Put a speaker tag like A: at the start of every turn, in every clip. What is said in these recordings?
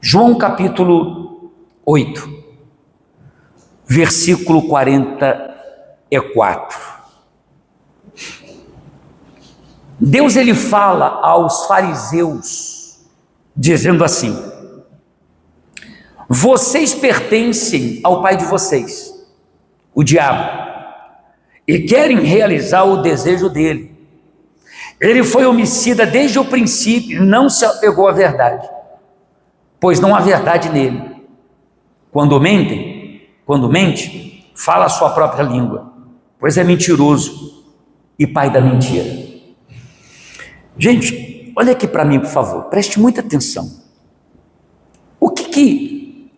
A: João capítulo 8, versículo 44. Deus ele fala aos fariseus, dizendo assim: vocês pertencem ao pai de vocês, o diabo, e querem realizar o desejo dele. Ele foi homicida desde o princípio, não se apegou à verdade, pois não há verdade nele. Quando mente, fala a sua própria língua, pois é mentiroso e pai da mentira. Gente, olha aqui para mim, por favor, preste muita atenção. O que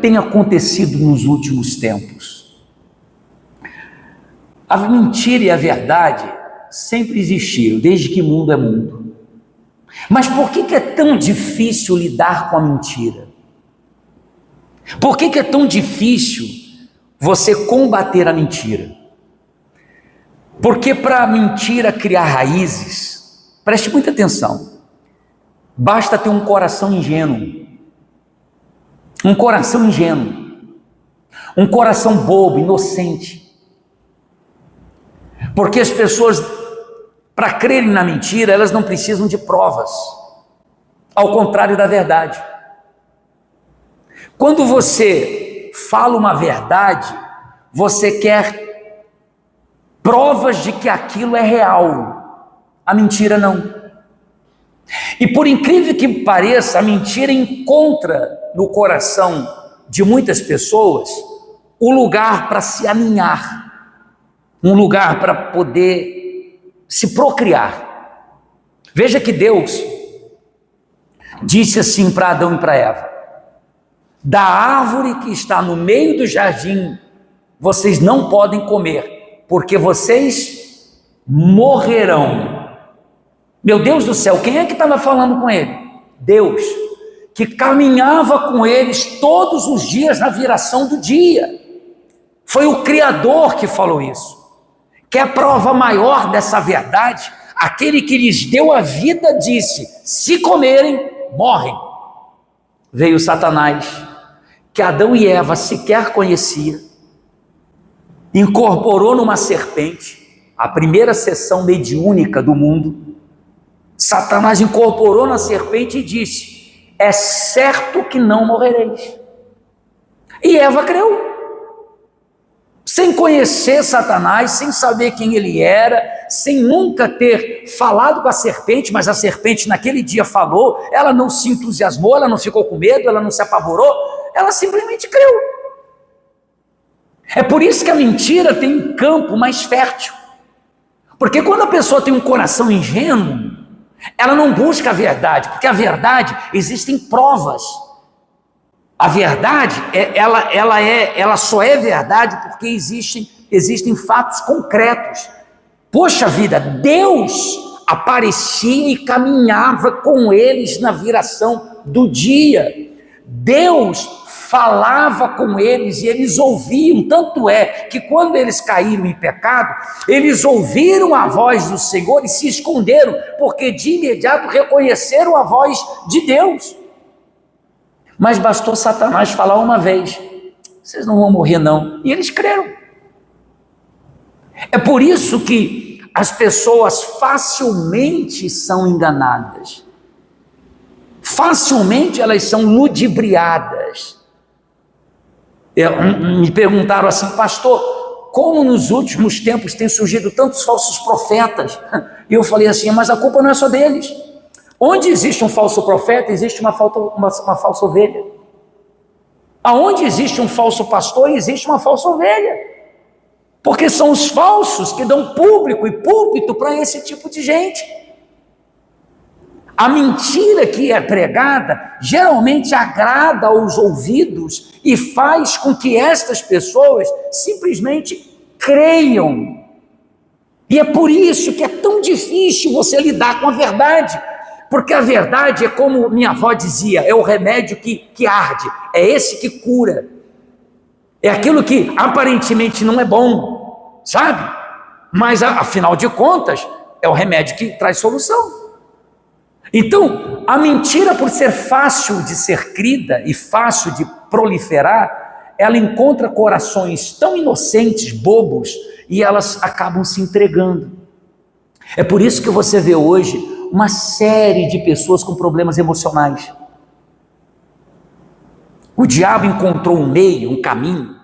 A: tem acontecido nos últimos tempos? A mentira e a verdade sempre existiram, desde que mundo é mundo. Mas por que é tão difícil lidar com a mentira? Por que é tão difícil você combater a mentira? Porque para a mentira criar raízes, preste muita atenção, basta ter um coração ingênuo. Um coração ingênuo, um coração bobo, inocente. Porque as pessoas, para crerem na mentira, elas não precisam de provas, ao contrário da verdade. Quando você fala uma verdade, você quer provas de que aquilo é real. A mentira não. E por incrível que pareça, a mentira encontra no coração de muitas pessoas o lugar para se aninhar, um lugar para poder se procriar. Veja que Deus disse assim para Adão e para Eva: da árvore que está no meio do jardim, vocês não podem comer, porque vocês morrerão. Meu Deus do céu, quem é que estava falando com ele? Deus, que caminhava com eles todos os dias na viração do dia. Foi o Criador que falou isso. Que é a prova maior dessa verdade, aquele que lhes deu a vida disse: se comerem, morrem. Veio Satanás, que Adão e Eva sequer conhecia, incorporou numa serpente, a primeira sessão mediúnica do mundo. Satanás incorporou na serpente e disse: é certo que não morrereis. E Eva creu, sem conhecer Satanás, sem saber quem ele era, sem nunca ter falado com a serpente, mas a serpente naquele dia falou. Ela não se entusiasmou, ela não ficou com medo, ela não se apavorou, ela simplesmente creu. É por isso que a mentira tem um campo mais fértil, porque quando a pessoa tem um coração ingênuo, ela não busca a verdade, porque a verdade, existem provas. A verdade, ela só é verdade porque existem fatos concretos. Poxa vida, Deus aparecia e caminhava com eles na viração do dia. Deus falava com eles e eles ouviam, tanto é que quando eles caíram em pecado, eles ouviram a voz do Senhor e se esconderam, porque de imediato reconheceram a voz de Deus. Mas bastou Satanás falar uma vez: vocês não vão morrer não, e eles creram. É por isso que as pessoas facilmente são enganadas, facilmente elas são ludibriadas. Me perguntaram assim: pastor, como nos últimos tempos tem surgido tantos falsos profetas? E eu falei assim: mas a culpa não é só deles. Onde existe um falso profeta, existe uma falsa ovelha. Aonde existe um falso pastor, existe uma falsa ovelha. Porque são os falsos que dão público e púlpito para esse tipo de gente. A mentira que é pregada geralmente agrada aos ouvidos e faz com que estas pessoas simplesmente creiam. E é por isso que é tão difícil você lidar com a verdade, porque a verdade é, como minha avó dizia, é o remédio que arde, é esse que cura, é aquilo que aparentemente não é bom, sabe? Mas afinal de contas é o remédio que traz solução. Então, a mentira, por ser fácil de ser crida e fácil de proliferar, ela encontra corações tão inocentes, bobos, e elas acabam se entregando. É por isso que você vê hoje uma série de pessoas com problemas emocionais. O diabo encontrou um meio, um caminho,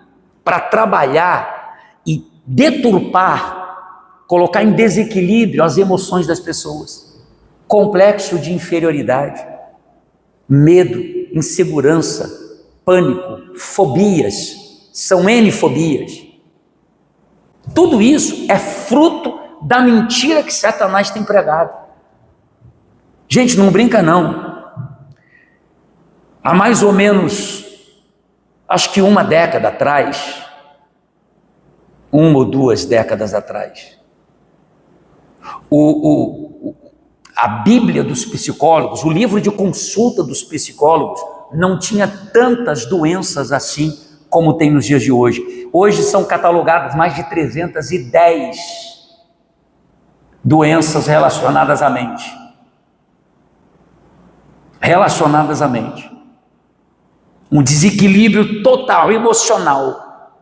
A: para trabalhar e deturpar, colocar em desequilíbrio as emoções das pessoas. Complexo de inferioridade, medo, insegurança, pânico, fobias, são N fobias. Tudo isso é fruto da mentira que Satanás tem pregado. Gente, não brinca não. Há mais ou menos, acho que uma década atrás, 1 ou 2 décadas atrás, a Bíblia dos psicólogos, o livro de consulta dos psicólogos, não tinha tantas doenças assim como tem nos dias de hoje. Hoje são catalogadas mais de 310 doenças relacionadas à mente. Relacionadas à mente. Um desequilíbrio total, emocional.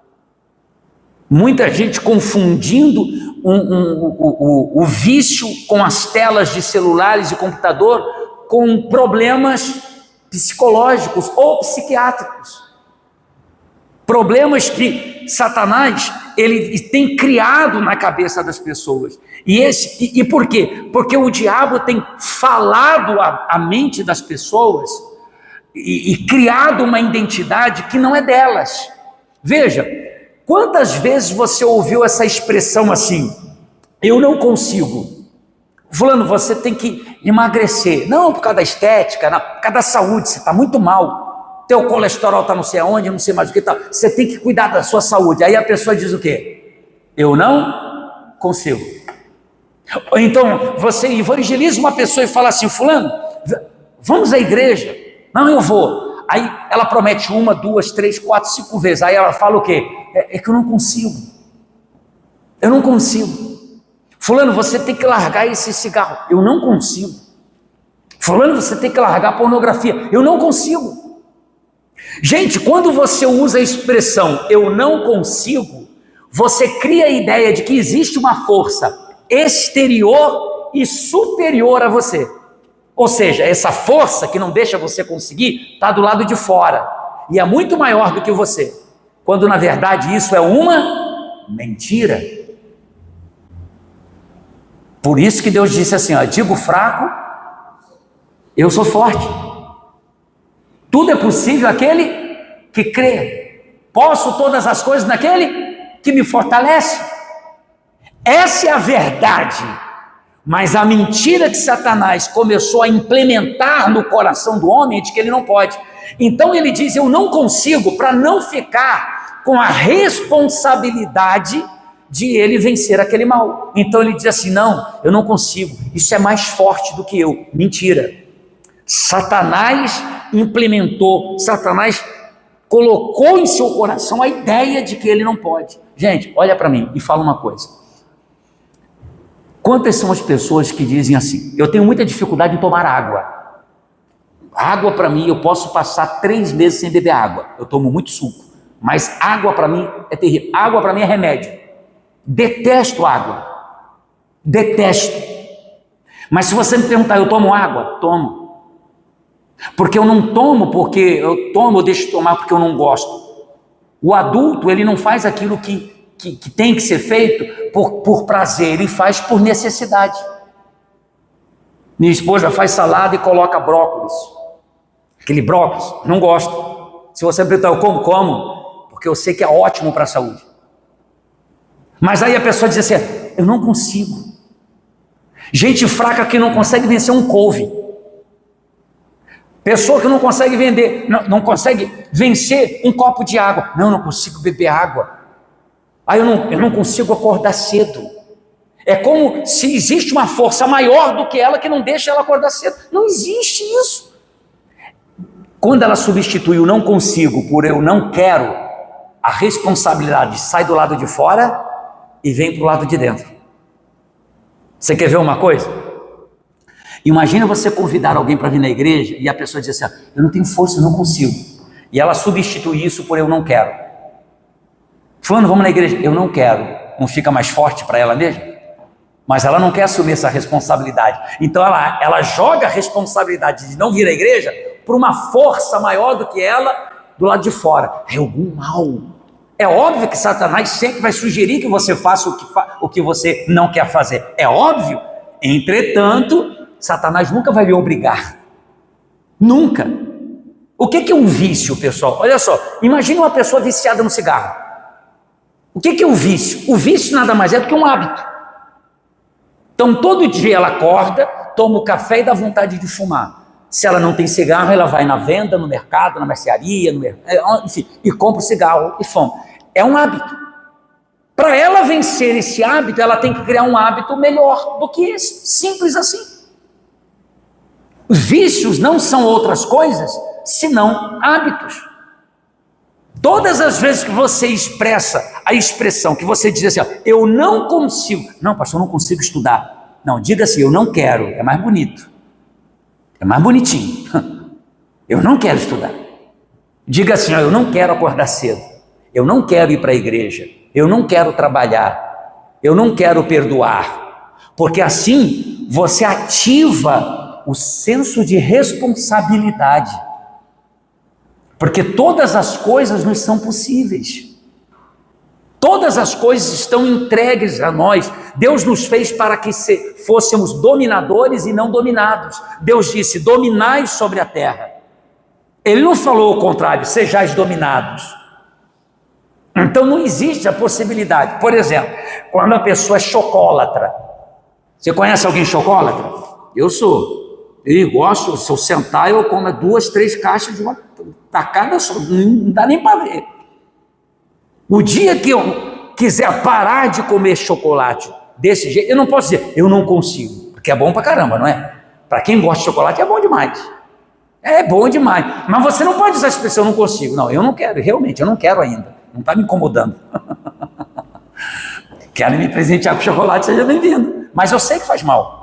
A: Muita gente confundindo o vício com as telas de celulares e computador com problemas psicológicos ou psiquiátricos. Problemas que Satanás ele tem criado na cabeça das pessoas. E por quê? Porque o diabo tem falado a mente das pessoas e criado uma identidade que não é delas. Veja, quantas vezes você ouviu essa expressão assim: eu não consigo. Fulano, você tem que emagrecer. Não por causa da estética, não, por causa da saúde, você está muito mal. Teu colesterol está não sei aonde, não sei mais o que tal. Você tem que cuidar da sua saúde. Aí a pessoa diz o quê? Eu não consigo. Ou então você evangeliza uma pessoa e fala assim: fulano, vamos à igreja. Não, eu vou. Aí ela promete 1, 2, 3, 4, 5 vezes. Aí ela fala o quê? É que eu não consigo. Eu não consigo. Fulano, você tem que largar esse cigarro. Eu não consigo. Fulano, você tem que largar a pornografia. Eu não consigo. Gente, quando você usa a expressão eu não consigo, você cria a ideia de que existe uma força exterior e superior a você. Ou seja, essa força que não deixa você conseguir está do lado de fora e é muito maior do que você, quando na verdade isso é uma mentira. Por isso que Deus disse assim, ó, digo fraco, eu sou forte. Tudo é possível aquele que crê. Posso todas as coisas naquele que me fortalece. Essa é a verdade. Mas a mentira que Satanás começou a implementar no coração do homem é de que ele não pode. Então ele diz, eu não consigo, para não ficar com a responsabilidade de ele vencer aquele mal. Então ele diz assim, não, eu não consigo, isso é mais forte do que eu. Mentira. Satanás implementou, Satanás colocou em seu coração a ideia de que ele não pode. Gente, olha para mim e fala uma coisa. Quantas são as pessoas que dizem assim, eu tenho muita dificuldade em tomar água. Água para mim, eu posso passar 3 meses sem beber água. Eu tomo muito suco. Mas água para mim é terrível. Água para mim é remédio. Detesto água. Detesto. Mas se você me perguntar, eu tomo água? Tomo. Porque eu não tomo porque eu tomo, eu deixo de tomar porque eu não gosto. O adulto, ele não faz aquilo que tem que ser feito por prazer, ele faz por necessidade. Minha esposa faz salada e coloca brócolis. Aquele brócolis, não gosto. Se você me perguntar, eu como, porque eu sei que é ótimo para a saúde. Mas aí a pessoa diz assim, eu não consigo. Gente fraca que não consegue vencer um couve. Pessoa que não consegue não consegue vencer um copo de água. Não consigo beber água. Aí eu não consigo acordar cedo. É como se existe uma força maior do que ela que não deixa ela acordar cedo. Não existe isso. Quando ela substitui o não consigo por eu não quero, a responsabilidade sai do lado de fora e vem para o lado de dentro. Você quer ver uma coisa? Imagina você convidar alguém para vir na igreja e a pessoa diz assim: eu não tenho força, eu não consigo. E ela substitui isso por eu não quero. Fulano, vamos na igreja. Eu não quero. Não fica mais forte para ela mesma? Mas ela não quer assumir essa responsabilidade. Então ela joga a responsabilidade de não vir à igreja por uma força maior do que ela do lado de fora. É algum mal. É óbvio que Satanás sempre vai sugerir que você faça o que você não quer fazer. É óbvio. Entretanto, Satanás nunca vai lhe obrigar. Nunca. O que é um vício, pessoal? Olha só, imagine uma pessoa viciada no cigarro. O que é o vício? O vício nada mais é do que um hábito. Então, todo dia ela acorda, toma o café e dá vontade de fumar. Se ela não tem cigarro, ela vai na venda, no mercado, na mercearia, enfim, e compra o cigarro e fuma. É um hábito. Para ela vencer esse hábito, ela tem que criar um hábito melhor do que esse. Simples assim. Os vícios não são outras coisas, senão hábitos. Todas as vezes que você expressa a expressão, que você diz assim, ó, eu não consigo. Não, pastor, eu não consigo estudar. Não, diga assim, eu não quero. É mais bonito. É mais bonitinho. Eu não quero estudar. Diga assim, ó, eu não quero acordar cedo. Eu não quero ir para a igreja. Eu não quero trabalhar. Eu não quero perdoar. Porque assim você ativa o senso de responsabilidade. Porque todas as coisas nos são possíveis. Todas as coisas estão entregues a nós. Deus nos fez para que fôssemos dominadores e não dominados. Deus disse, dominai sobre a terra. Ele não falou o contrário, sejais dominados. Então não existe a possibilidade. Por exemplo, quando a pessoa é chocólatra. Você conhece alguém chocólatra? Eu sou. Eu gosto, se eu sentar, eu como 2, 3 caixas de uma tacada só. Não dá nem para ver. O dia que eu quiser parar de comer chocolate desse jeito, eu não posso dizer, eu não consigo. Porque é bom pra caramba, não é? Para quem gosta de chocolate é bom demais. É bom demais. Mas você não pode usar essa expressão, eu não consigo. Não, eu não quero, realmente, eu não quero ainda. Não está me incomodando. Quero me presentear com chocolate, seja bem-vindo. Mas eu sei que faz mal.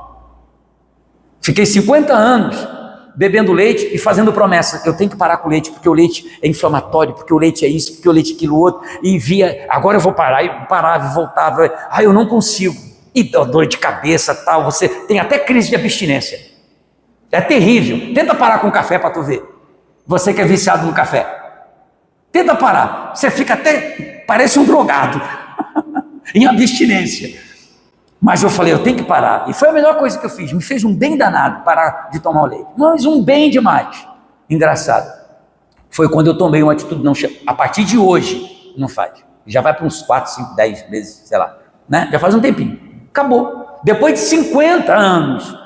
A: Fiquei 50 anos bebendo leite e fazendo promessa. Eu tenho que parar com o leite, porque o leite é inflamatório, porque o leite é isso, porque o leite é aquilo outro. E via, agora eu vou parar, e parava e voltava. Eu não consigo. E dor de cabeça, tal. Você tem até crise de abstinência. É terrível. Tenta parar com o café para tu ver. Você que é viciado no café. Tenta parar. Você fica até, parece um drogado. Em abstinência. Mas eu falei, eu tenho que parar. E foi a melhor coisa que eu fiz. Me fez um bem danado parar de tomar o leite. Mas um bem demais. Engraçado. Foi quando eu tomei uma atitude, não, a partir de hoje, não faz. Já vai para uns 4, 5, 10 meses, sei lá. Né? Já faz um tempinho. Acabou. Depois de 50 anos.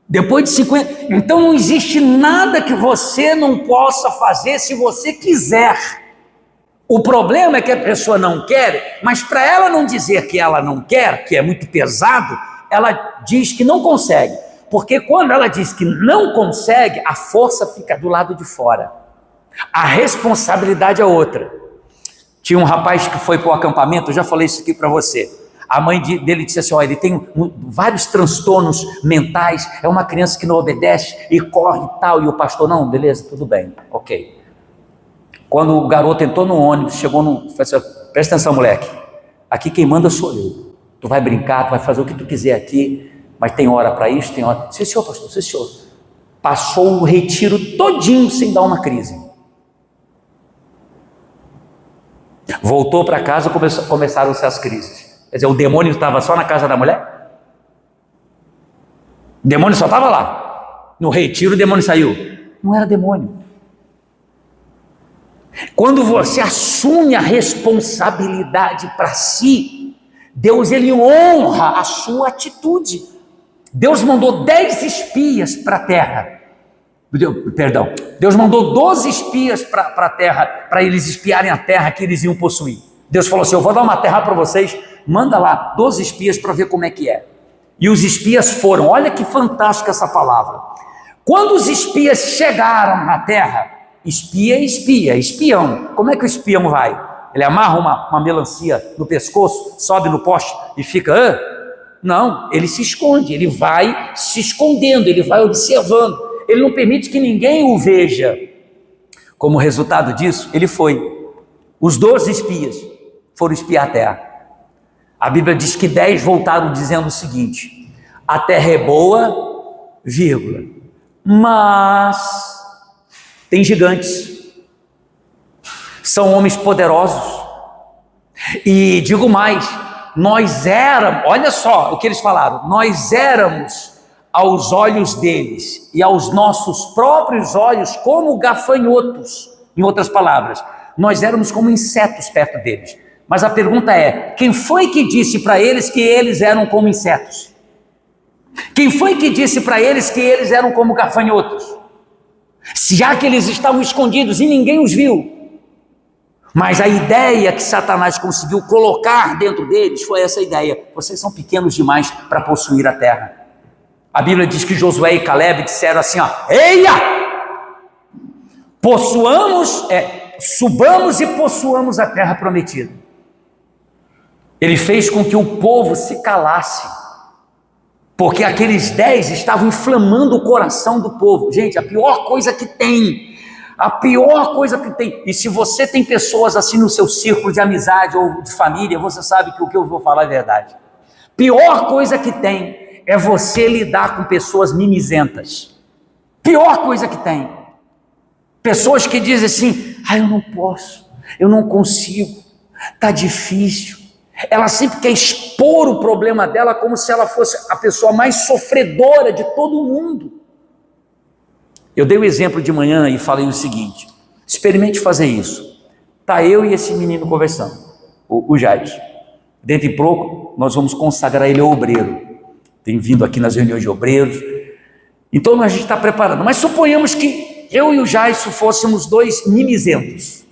A: Depois de 50. Então não existe nada que você não possa fazer se você quiser. O problema é que a pessoa não quer, mas para ela não dizer que ela não quer, que é muito pesado, ela diz que não consegue. Porque quando ela diz que não consegue, a força fica do lado de fora. A responsabilidade é outra. Tinha um rapaz que foi para o acampamento, eu já falei isso aqui para você. A mãe dele disse assim, ele tem vários transtornos mentais, é uma criança que não obedece e corre e tal. E o pastor, não, beleza, tudo bem, ok. Quando o garoto entrou no ônibus, chegou no... Falei assim, presta atenção, moleque. Aqui quem manda sou eu. Tu vai brincar, tu vai fazer o que tu quiser aqui, mas tem hora para isso, tem hora... Sim, senhor, pastor, sim, senhor. Passou o retiro todinho sem dar uma crise. Voltou para casa, começaram-se as crises. Quer dizer, o demônio estava só na casa da mulher? O demônio só estava lá. No retiro o demônio saiu. Não era demônio. Quando você assume a responsabilidade para si, Deus ele honra a sua atitude. Deus mandou 10 espias para a terra. Deus mandou 12 espias para a terra, para eles espiarem a terra que eles iam possuir. Deus falou assim, eu vou dar uma terra para vocês, manda lá 12 espias para ver como é que é. E os espias foram, olha que fantástica essa palavra. Quando os espias chegaram na terra, espia, espião. Como é que o espião vai? Ele amarra uma melancia no pescoço, sobe no poste e fica... Não, ele se esconde, ele vai se escondendo, ele vai observando, ele não permite que ninguém o veja. Como resultado disso, ele foi. Os 12 espias foram espiar a terra. A Bíblia diz que 10 voltaram dizendo o seguinte: a terra é boa, vírgula, mas tem gigantes, são homens poderosos. E digo mais, nós éramos, olha só o que eles falaram, nós éramos aos olhos deles e aos nossos próprios olhos como gafanhotos. Em outras palavras, nós éramos como insetos perto deles. Mas a pergunta é, quem foi que disse para eles que eles eram como insetos? Quem foi que disse para eles que eles eram como gafanhotos? Já que eles estavam escondidos e ninguém os viu. Mas a ideia que Satanás conseguiu colocar dentro deles foi essa ideia: vocês são pequenos demais para possuir a terra. A Bíblia diz que Josué e Caleb disseram assim, eia! Subamos e possuamos a terra prometida. Ele fez com que o povo se calasse, porque aqueles 10 estavam inflamando o coração do povo. Gente, a pior coisa que tem, e se você tem pessoas assim no seu círculo de amizade ou de família, você sabe que o que eu vou falar é verdade. Pior coisa que tem é você lidar com pessoas mimizentas. Pior coisa que tem. Pessoas que dizem assim, eu não posso, eu não consigo, está difícil. Ela sempre quer expor o problema dela como se ela fosse a pessoa mais sofredora de todo mundo. Eu dei o exemplo de manhã e falei o seguinte: experimente fazer isso. Está eu e esse menino conversando, o Jair. Dentro de pouco, nós vamos consagrar ele ao obreiro. Tem vindo aqui nas reuniões de obreiros. Então a gente está preparando. Mas suponhamos que eu e o Jaisso fôssemos 2 mimizentos.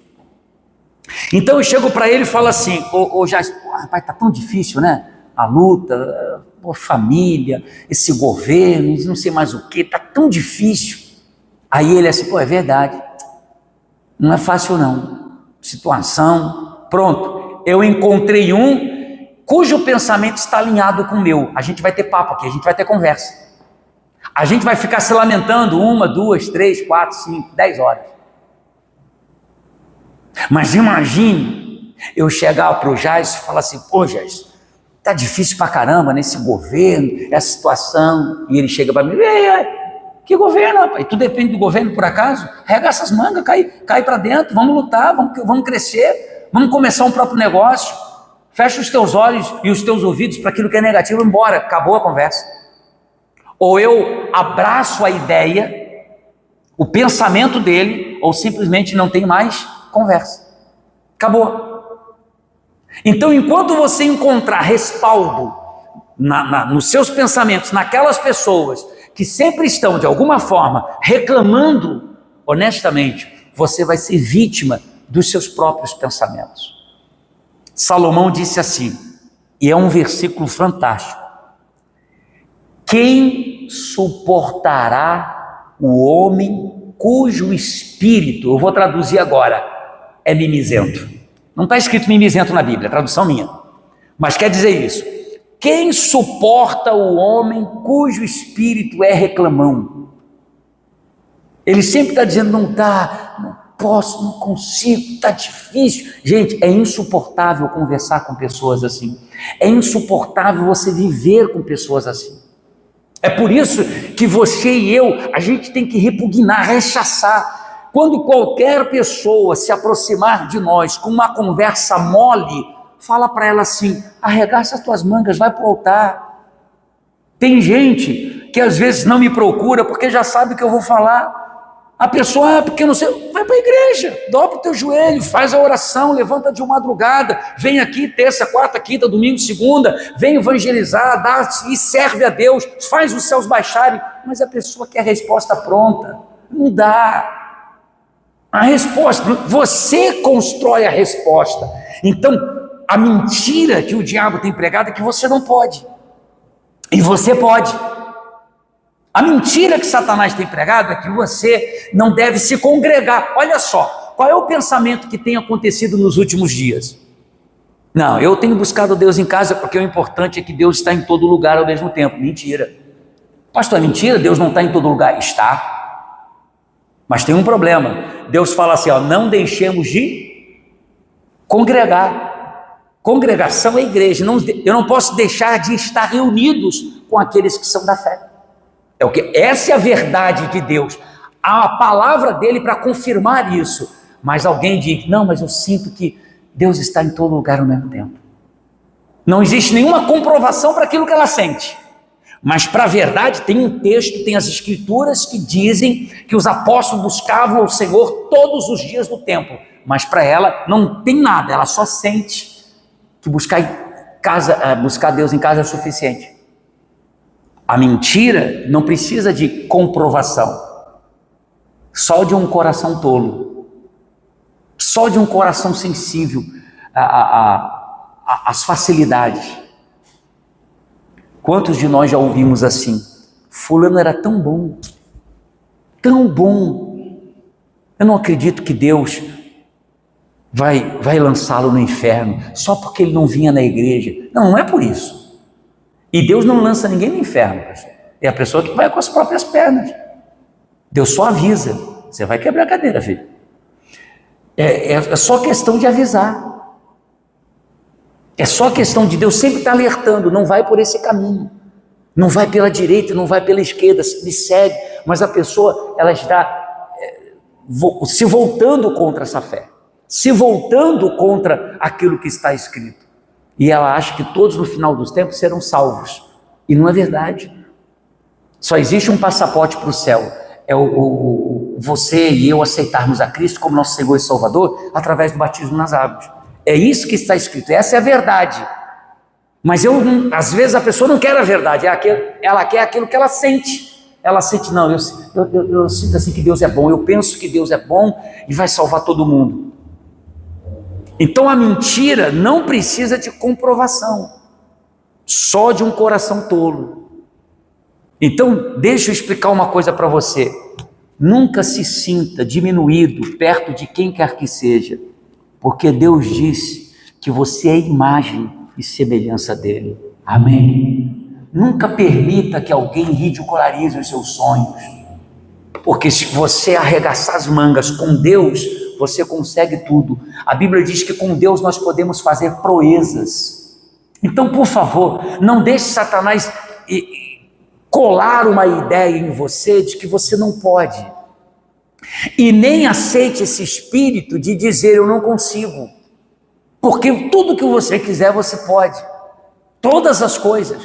A: Então eu chego para ele e falo assim: ô Jaisso, rapaz, está tão difícil, né? A luta, família, esse governo, não sei mais o que, está tão difícil. Aí ele é assim, é verdade, não é fácil não, situação, pronto, eu encontrei um cujo pensamento está alinhado com o meu, a gente vai ter papo aqui, a gente vai ter conversa, a gente vai ficar se lamentando 1, 2, 3, 4, 5, 10 horas, mas imagine eu chegar para o Jais e falar assim, Jais, está difícil pra caramba nesse governo, essa situação, e ele chega para mim, que governo, rapaz? Tu depende do governo por acaso? Rega essas mangas, cai para dentro, vamos lutar, vamos crescer, vamos começar um próprio negócio, fecha os teus olhos e os teus ouvidos para aquilo que é negativo, embora, acabou a conversa. Ou eu abraço a ideia, o pensamento dele, ou simplesmente não tem mais conversa, acabou. Então, enquanto você encontrar respaldo nos seus pensamentos, naquelas pessoas que sempre estão, de alguma forma, reclamando honestamente, você vai ser vítima dos seus próprios pensamentos. Salomão disse assim, e é um versículo fantástico: quem suportará o homem cujo espírito, eu vou traduzir agora, é mimizento. Não está escrito mimizento na Bíblia, tradução minha, mas quer dizer isso: quem suporta o homem cujo espírito é reclamão? Ele sempre está dizendo, não dá, não posso, não consigo, está difícil. Gente, é insuportável conversar com pessoas assim. É insuportável você viver com pessoas assim. É por isso que você e eu, a gente tem que repugnar, rechaçar. Quando qualquer pessoa se aproximar de nós com uma conversa mole, fala para ela assim, arregaça as tuas mangas, vai para o altar. Tem gente que às vezes não me procura porque já sabe o que eu vou falar. A pessoa, porque eu não sei, vai para a igreja, dobra o teu joelho, faz a oração, levanta de madrugada, vem aqui terça, quarta, quinta, domingo, segunda, vem evangelizar, dá e serve a Deus, faz os céus baixarem, mas a pessoa quer a resposta pronta, não dá. A resposta, você constrói a resposta. Então, a mentira que o diabo tem pregado é que você não pode. E você pode. A mentira que Satanás tem pregado é que você não deve se congregar. Olha só, qual é o pensamento que tem acontecido nos últimos dias? Não, eu tenho buscado Deus em casa porque o importante é que Deus está em todo lugar ao mesmo tempo. Mentira. Pastor, é mentira? Deus não está em todo lugar? Está. Mas tem um problema. Deus fala assim, ó, não deixemos de congregar. Congregação é igreja. Eu não posso deixar de estar reunidos com aqueles que são da fé. Essa é a verdade de Deus. Há a palavra dele para confirmar isso. Mas alguém diz, não, mas eu sinto que Deus está em todo lugar ao mesmo tempo. Não existe nenhuma comprovação para aquilo que ela sente. Mas para a verdade tem um texto, tem as escrituras que dizem que os apóstolos buscavam o Senhor todos os dias do templo. Mas para ela não tem nada, ela só sente que buscar Deus em casa é suficiente. A mentira não precisa de comprovação. Só de um coração tolo. Só de um coração sensível às facilidades. Quantos de nós já ouvimos assim? Fulano era tão bom, eu não acredito que Deus vai lançá-lo no inferno, só porque ele não vinha na igreja. Não é por isso. E Deus não lança ninguém no inferno, pessoal. É a pessoa que vai com as próprias pernas. Deus só avisa, você vai quebrar a cadeira, filho. É só questão de avisar. É só questão de Deus sempre estar alertando, não vai por esse caminho, não vai pela direita, não vai pela esquerda, me segue, mas a pessoa, ela está se voltando contra essa fé, se voltando contra aquilo que está escrito, e ela acha que todos no final dos tempos serão salvos, e não é verdade. Só existe um passaporte para o céu, você e eu aceitarmos a Cristo como nosso Senhor e Salvador, através do batismo nas águas. É isso que está escrito, essa é a verdade. Mas às vezes a pessoa não quer a verdade, ela quer aquilo que ela sente. Ela sente, não, eu sinto assim que Deus é bom, eu penso que Deus é bom e vai salvar todo mundo. Então a mentira não precisa de comprovação, só de um coração tolo. Então deixa eu explicar uma coisa para você. Nunca se sinta diminuído perto de quem quer que seja, porque Deus disse que você é imagem e semelhança dele. Amém? Nunca permita que alguém ridicularize os seus sonhos, porque se você arregaçar as mangas com Deus, você consegue tudo. A Bíblia diz que com Deus nós podemos fazer proezas. Então, por favor, não deixe Satanás colar uma ideia em você de que você não pode. E nem aceite esse espírito de dizer eu não consigo, porque tudo que você quiser você pode, todas as coisas,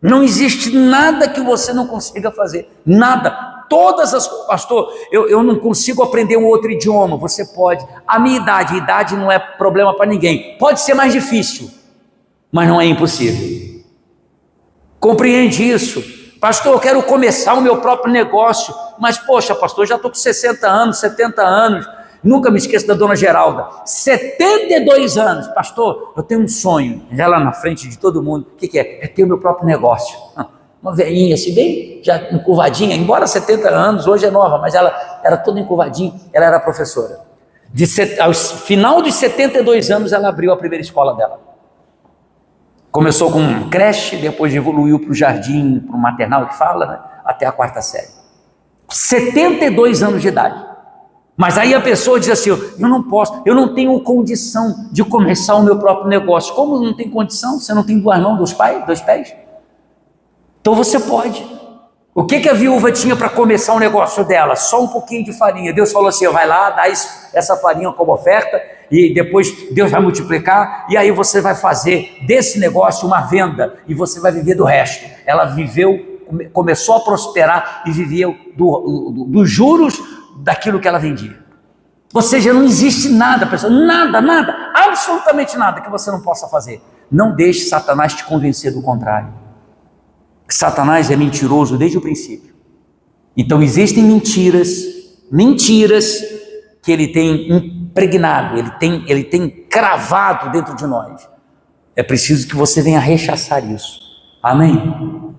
A: não existe nada que você não consiga fazer, nada, todas as coisas. Pastor, eu não consigo aprender um outro idioma, você pode. A minha idade não é problema para ninguém, pode ser mais difícil, mas não é impossível. Compreende isso? Pastor, eu quero começar o meu próprio negócio, mas poxa, pastor, eu já estou com 60 anos, 70 anos, nunca me esqueço da dona Geralda, 72 anos, pastor, eu tenho um sonho, ela na frente de todo mundo, o que é? É ter o meu próprio negócio. Uma velhinha assim, bem já encurvadinha, embora 70 anos, hoje é nova, mas ela era toda encurvadinha, ela era professora. Ao final dos 72 anos, ela abriu a primeira escola dela. Começou com um creche, depois evoluiu para o jardim, para o maternal que fala, né? Até a 4ª série. 72 anos de idade. Mas aí a pessoa diz assim, eu não posso, eu não tenho condição de começar o meu próprio negócio. Como não tem condição? Você não tem 2 mãos, 2 pés? Então você pode. O que a viúva tinha para começar o negócio dela? Só um pouquinho de farinha. Deus falou assim, vai lá, dá essa farinha como oferta, e depois Deus vai multiplicar, e aí você vai fazer desse negócio uma venda, e você vai viver do resto. Ela começou a prosperar e vivia dos juros daquilo que ela vendia. Ou seja, não existe nada, pessoal, nada, absolutamente nada que você não possa fazer. Não deixe Satanás te convencer do contrário. Satanás é mentiroso desde o princípio. Então existem mentiras que ele tem impregnado, ele tem cravado dentro de nós. É preciso que você venha rechaçar isso. Amém?